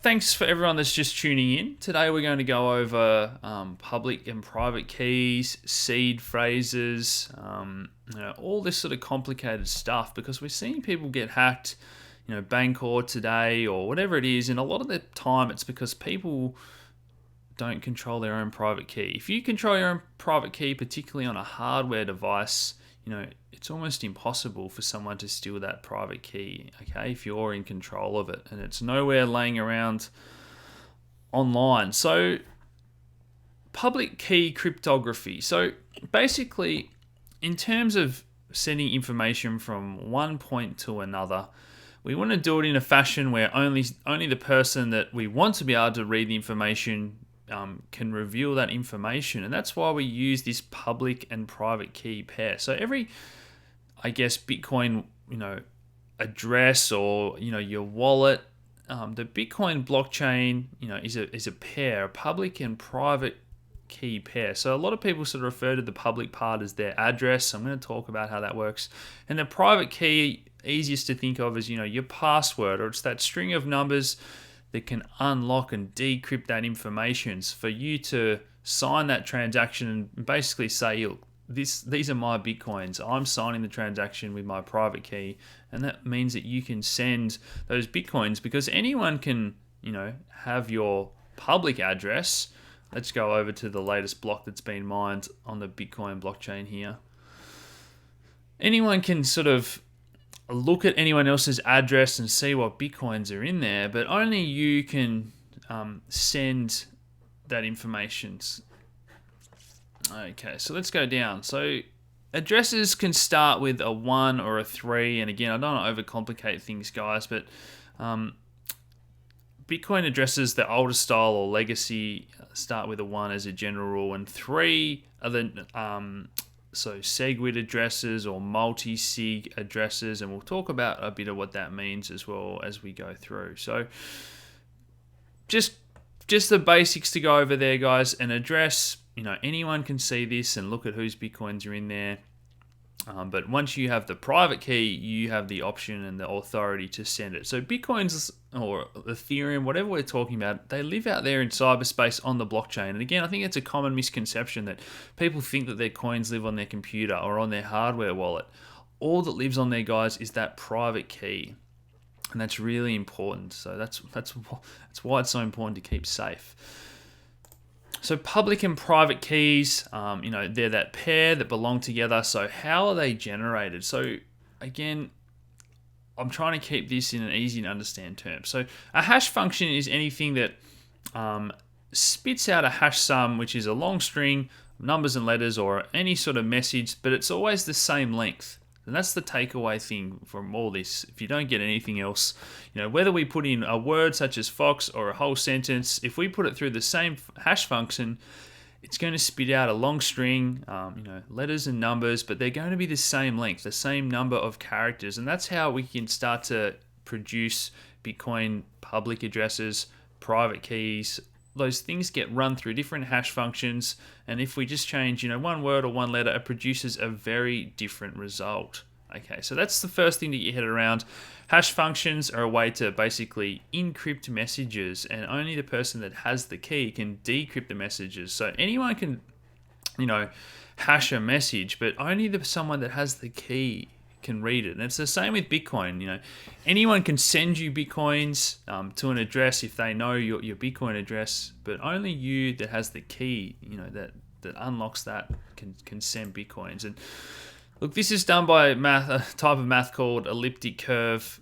Thanks for everyone that's just tuning in. Today we're going to go over public and private keys, seed phrases, all this sort of complicated stuff because we're seeing people get hacked, Bancor today or whatever it is, and a lot of the time it's because people don't control their own private key. If you control your own private key, particularly on a hardware device, it's almost impossible for someone to steal that private key, okay, if you're in control of it and it's nowhere laying around online. So, public key cryptography. So, basically, in terms of sending information from one point to another, we want to do it in a fashion where only the person that we want to be able to read the information can reveal that information, and that's why we use this public and private key pair. So every, Bitcoin, address or your wallet, the Bitcoin blockchain, is a pair, a public and private key pair. So a lot of people sort of refer to the public part as their address. I'm going to talk about how that works, and the private key, easiest to think of as your password, or it's that string of numbers that can unlock and decrypt that information for you to sign that transaction and basically say, look, these are my Bitcoins. I'm signing the transaction with my private key, and that means that you can send those Bitcoins because anyone can, have your public address. Let's go over to the latest block that's been mined on the Bitcoin blockchain here. Anyone can sort of look at anyone else's address and see what Bitcoins are in there, but only you can send that information. Okay, so let's go down. So addresses can start with a 1 or a 3, and again, I don't want to overcomplicate things, guys, but Bitcoin addresses, the older style or legacy, start with a 1 as a general rule, and 3 are the so SegWit addresses or multi-sig addresses, and we'll talk about a bit of what that means as well as we go through. So just the basics to go over there, guys. An address, anyone can see this and look at whose Bitcoins are in there. But once you have the private key, you have the option and the authority to send it. So Bitcoins or Ethereum, whatever we're talking about, they live out there in cyberspace on the blockchain. And again, I think it's a common misconception that people think that their coins live on their computer or on their hardware wallet. All that lives on there, guys, is that private key. And that's really important. So that's why it's so important to keep safe. So public and private keys, they're that pair that belong together. So how are they generated? So again, I'm trying to keep this in an easy to understand term. So a hash function is anything that spits out a hash sum, which is a long string of numbers and letters or any sort of message, but it's always the same length. And that's the takeaway thing from all this. If you don't get anything else, whether we put in a word such as Fox or a whole sentence, if we put it through the same hash function, it's going to spit out a long string, letters and numbers, but they're going to be the same length, the same number of characters. And that's how we can start to produce Bitcoin public addresses, private keys. Those things get run through different hash functions, and if we just change, one word or one letter, it produces a very different result. Okay, so that's the first thing to get your head around. Hash functions are a way to basically encrypt messages, and only the person that has the key can decrypt the messages. So anyone can, hash a message, but only someone that has the key can read it. And it's the same with Bitcoin. Anyone can send you Bitcoins to an address if they know your Bitcoin address, but only you that has the key, that unlocks that can send Bitcoins. And look, this is done by a type of math called elliptic curve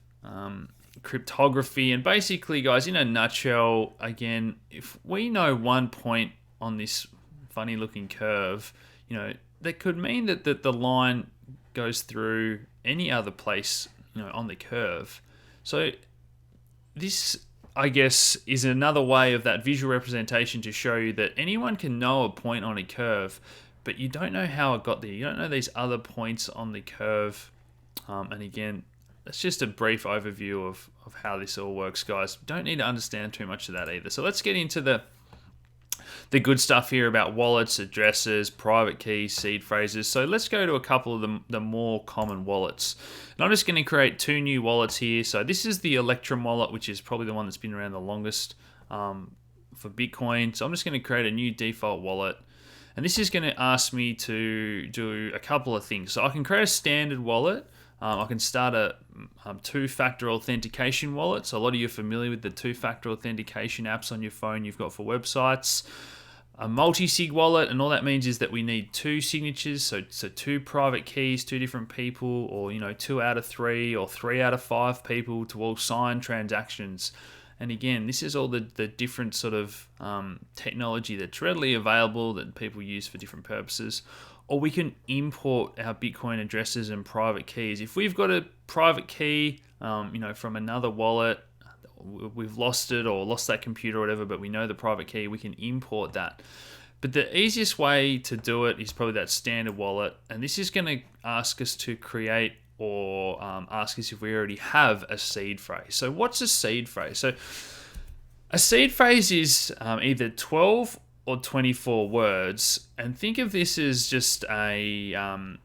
cryptography. And basically, guys, in a nutshell, again, if we know one point on this funny looking curve, that could mean that the line goes through any other place, on the curve. So this, I guess, is another way of that visual representation to show you that anyone can know a point on a curve, but you don't know how it got there. You don't know these other points on the curve. And again, that's just a brief overview of how this all works, guys. Don't need to understand too much of that either. So let's get into the the good stuff here about wallets, addresses, private keys, seed phrases. So let's go to a couple of the more common wallets. And I'm just going to create 2 new wallets here. So this is the Electrum wallet, which is probably the one that's been around the longest for Bitcoin. So I'm just going to create a new default wallet. And this is going to ask me to do a couple of things. So I can create a standard wallet. I can start a 2-factor authentication wallet. So a lot of you are familiar with the 2-factor authentication apps on your phone you've got for websites. A multi-sig wallet, and all that means is that we need 2 signatures, so 2 private keys, 2 different people, or 2 out of 3 or 3 out of 5 people to all sign transactions. And again, this is all the different sort of technology that's readily available that people use for different purposes. Or we can import our Bitcoin addresses and private keys. If we've got a private key, from another wallet, we've lost it or lost that computer or whatever, but we know the private key, we can import that. But the easiest way to do it is probably that standard wallet. And this is going to ask us to create or ask us if we already have a seed phrase. So what's a seed phrase? So a seed phrase is either 12 or 24 words, and think of this as just an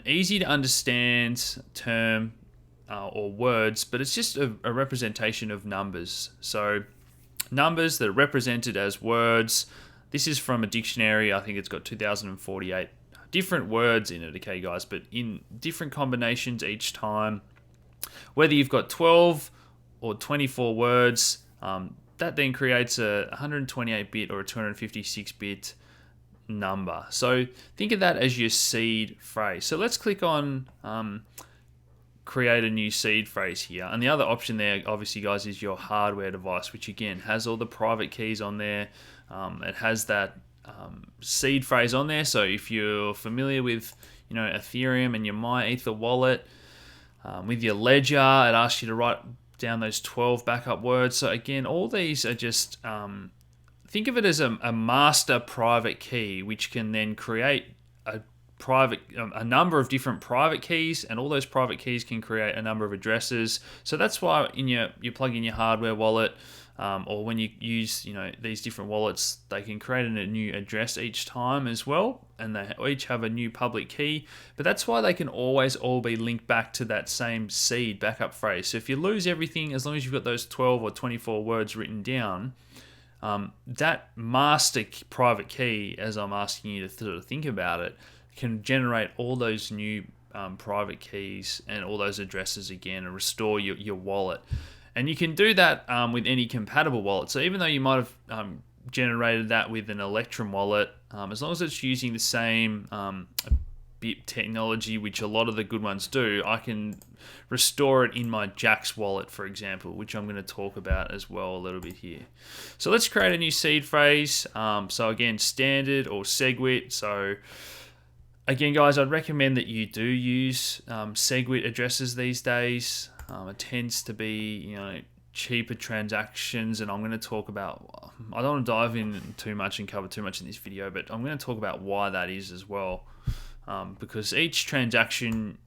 easy to understand term or words, but it's just a representation of numbers. So numbers that are represented as words. This is from a dictionary. I think it's got 2048 different words in it, okay guys, but in different combinations each time. Whether you've got 12 or 24 words, that then creates a 128-bit or a 256-bit number. So think of that as your seed phrase. So let's click on create a new seed phrase here. And the other option there, obviously, guys, is your hardware device, which again has all the private keys on there. It has that seed phrase on there. So if you're familiar with Ethereum and your MyEther wallet, with your ledger, it asks you to write down those 12 backup words. So again, all these are just think of it as a master private key, which can then create a number of different private keys, and all those private keys can create a number of addresses. So that's why you plug in your hardware wallet, or when you use these different wallets, they can create a new address each time as well, and they each have a new public key. But that's why they can always all be linked back to that same seed backup phrase. So if you lose everything, as long as you've got those 12 or 24 words written down, that master private key, as I'm asking you to sort of think about it, can generate all those new private keys and all those addresses again and restore your wallet. And you can do that with any compatible wallet. So even though you might have generated that with an Electrum wallet, as long as it's using the same BIP technology, which a lot of the good ones do, I can restore it in my Jaxx wallet, for example, which I'm going to talk about as well a little bit here. So let's create a new seed phrase. So again, standard or SegWit. So again, guys, I'd recommend that you do use SegWit addresses these days. It tends to be, cheaper transactions, and I'm going to talk about, I don't want to dive in too much and cover too much in this video, but I'm going to talk about why that is as well, because each transaction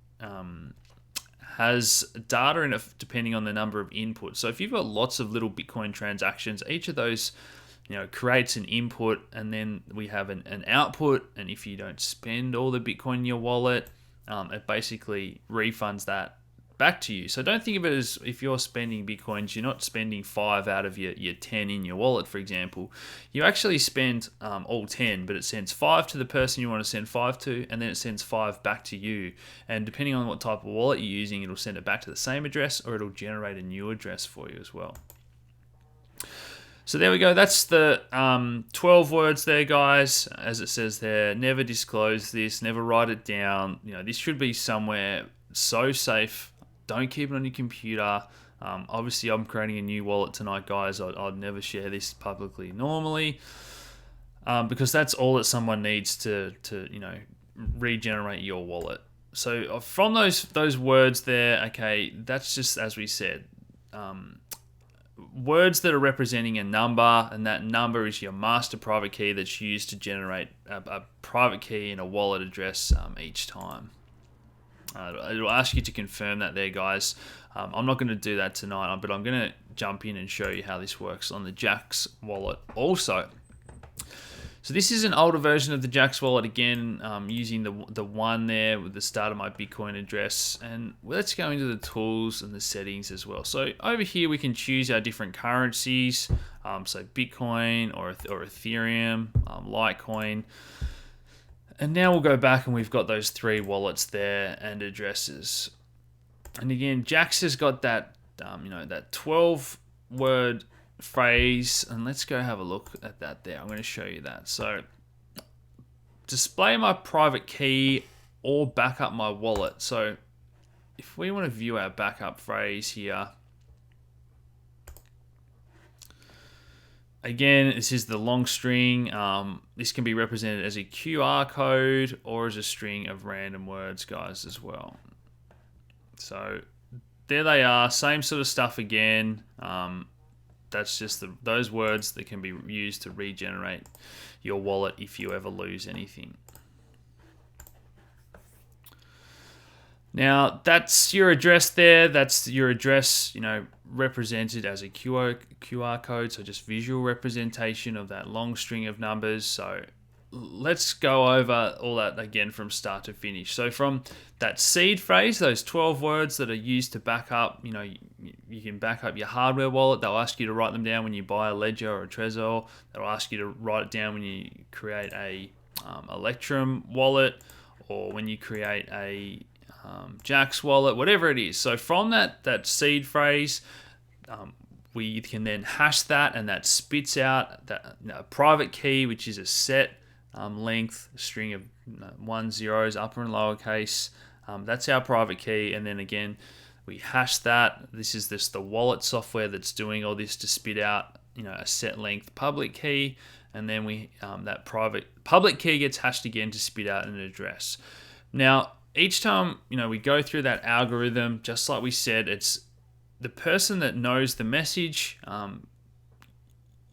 has data in it depending on the number of inputs. So if you've got lots of little Bitcoin transactions, each of those creates an input, and then we have an output, and if you don't spend all the Bitcoin in your wallet, it basically refunds that back to you. So don't think of it as if you're spending Bitcoins, you're not spending 5 out of your 10 in your wallet, for example. You actually spend all 10, but it sends 5 to the person you want to send 5 to, and then it sends 5 back to you. And depending on what type of wallet you're using, it'll send it back to the same address, or it'll generate a new address for you as well. So there we go. That's the 12 words there, guys. As it says there, never disclose this, never write it down. This should be somewhere so safe. Don't keep it on your computer. Obviously, I'm creating a new wallet tonight, guys. I'd never share this publicly normally, because that's all that someone needs to regenerate your wallet. So from those words there, okay, that's just as we said. Words that are representing a number, and that number is your master private key that's used to generate a private key and a wallet address each time. It'll ask you to confirm that there, guys. I'm not going to do that tonight, but I'm going to jump in and show you how this works on the Jaxx wallet also. So this is an older version of the Jaxx wallet, again, using the one there with the start of my Bitcoin address. And let's go into the tools and the settings as well. So over here, we can choose our different currencies. So Bitcoin or Ethereum, Litecoin. And now we'll go back and we've got those 3 wallets there and addresses. And again, Jaxx has got that, that 12-word phrase, and let's go have a look at that there. I'm going to show you that. So display my private key or back up my wallet. So if we want to view our backup phrase here, again, this is the long string. This can be represented as a QR code or as a string of random words, guys, as well. So there they are, same sort of stuff again. That's just those words that can be used to regenerate your wallet if you ever lose anything. Now, that's your address there. That's your address, represented as a QR code. So just visual representation of that long string of numbers. So let's go over all that again from start to finish. So from that seed phrase, those 12 words that are used to back up, you can back up your hardware wallet. They'll ask you to write them down when you buy a Ledger or a Trezor. They'll ask you to write it down when you create a Electrum wallet or when you create a Jaxx wallet, whatever it is. So from that seed phrase, we can then hash that, and that spits out that private key, which is a set length string of 1 zeros, upper and lowercase. That's our private key, and then again we hash that. This is the wallet software that's doing all this to spit out a set length public key, and then we that public key gets hashed again to spit out an address. Now each time we go through that algorithm, just like we said, it's the person that knows the message.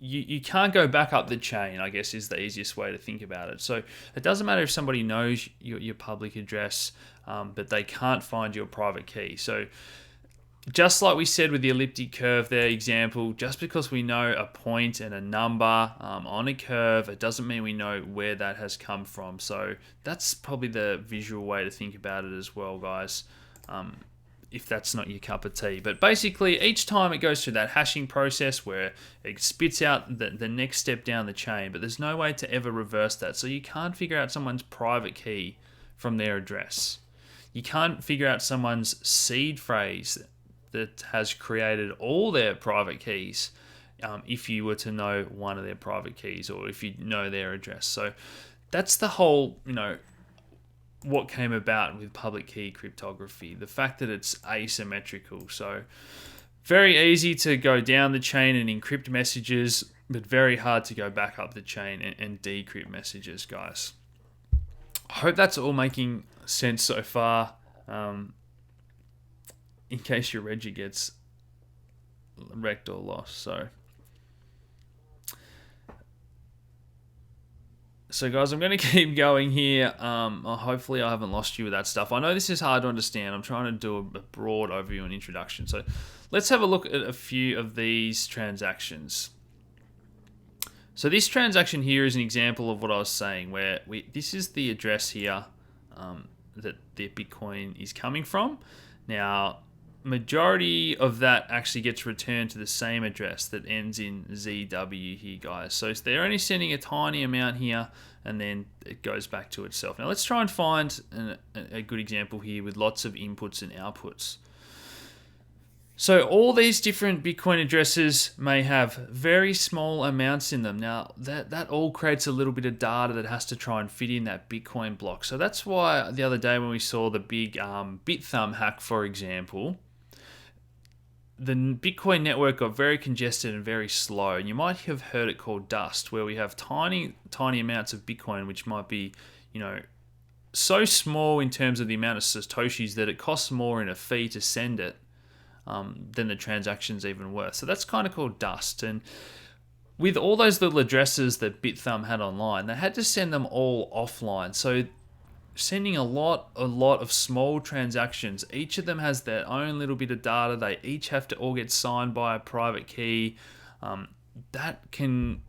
You can't go back up the chain, I guess, is the easiest way to think about it. So it doesn't matter if somebody knows your public address, but they can't find your private key. So just like we said with the elliptic curve there example, just because we know a point and a number on a curve, it doesn't mean we know where that has come from. So that's probably the visual way to think about it as well, guys. If that's not your cup of tea. But basically, each time it goes through that hashing process where it spits out the next step down the chain, but there's no way to ever reverse that. So you can't figure out someone's private key from their address. You can't figure out someone's seed phrase that has created all their private keys if you were to know one of their private keys or if you know their address. So that's the whole, what came about with public key cryptography, the fact that it's asymmetrical. So very easy to go down the chain and encrypt messages, but very hard to go back up the chain and decrypt messages, guys. I hope that's all making sense so far. In case your Reggie gets wrecked or lost. So guys, I'm going to keep going here. Hopefully I haven't lost you with that stuff. I know this is hard to understand. I'm trying to do a broad overview and introduction. So let's have a look at a few of these transactions. So this transaction here is an example of what I was saying, where this is the address here that the Bitcoin is coming from. Now, majority of that actually gets returned to the same address that ends in ZW here, guys. So they're only sending a tiny amount here, and then it goes back to itself. Now let's try and find a good example here with lots of inputs and outputs. So all these different Bitcoin addresses may have very small amounts in them. Now that all creates a little bit of data that has to try and fit in that Bitcoin block. So that's why the other day when we saw the big BitThumb hack, for example, the Bitcoin network got very congested and very slow. And you might have heard it called dust, where we have tiny amounts of Bitcoin, which might be, so small in terms of the amount of Satoshis that it costs more in a fee to send it than the transaction's even worth. So that's kind of called dust. And with all those little addresses that BitThumb had online, they had to send them all offline. So sending a lot of small transactions. Each of them has their own little bit of data. They each have to all get signed by a private key. That can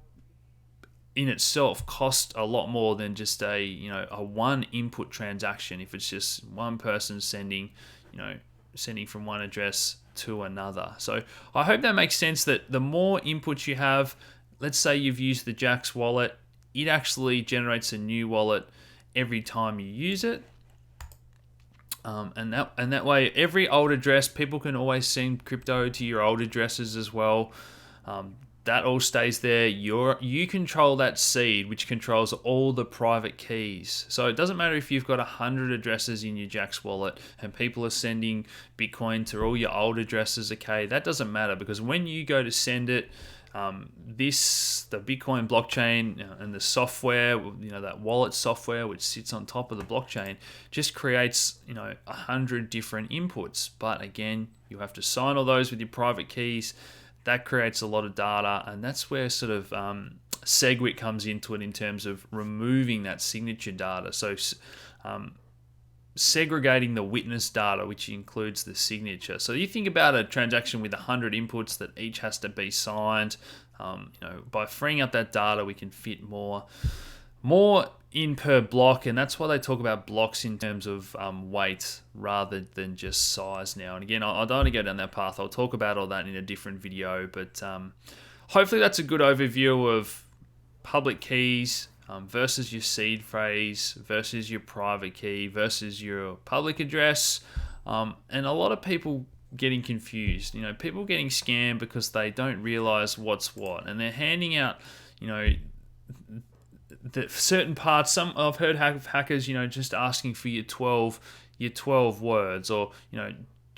in itself cost a lot more than just a one input transaction. If it's just one person sending from one address to another. So I hope that makes sense, that the more inputs you have, let's say you've used the Jaxx wallet, it actually generates a new wallet every time you use it. And that way, every old address, people can always send crypto to your old addresses as well. That all stays there. You control that seed, which controls all the private keys. So it doesn't matter if you've got 100 addresses in your Jaxx wallet and people are sending Bitcoin to all your old addresses. Okay, that doesn't matter, because when you go to send it, the Bitcoin blockchain and the software, that wallet software which sits on top of the blockchain, just creates 100 different inputs. But again, you have to sign all those with your private keys. That creates a lot of data, and that's where sort of SegWit comes into it in terms of removing that signature data. So segregating the witness data, which includes the signature. So you think about a transaction with 100 inputs that each has to be signed. By freeing up that data, we can fit more in per block, and that's why they talk about blocks in terms of weight rather than just size now. And again, I don't want to go down that path. I'll talk about all that in a different video, but hopefully that's a good overview of public keys versus your seed phrase versus your private key versus your public address. And a lot of people getting confused, people getting scammed because they don't realize what's what, and they're handing out, the certain parts. Some I've heard hackers, just asking for your 12 words, or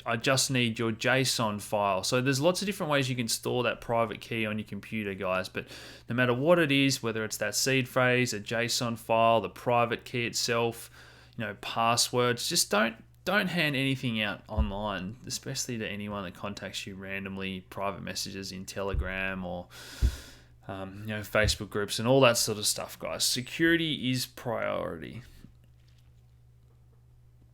I just need your JSON file. So there's lots of different ways you can store that private key on your computer, guys. But no matter what it is, whether it's that seed phrase, a JSON file, the private key itself, passwords, just don't hand anything out online, especially to anyone that contacts you randomly, private messages in Telegram or Facebook groups and all that sort of stuff, guys. Security is priority.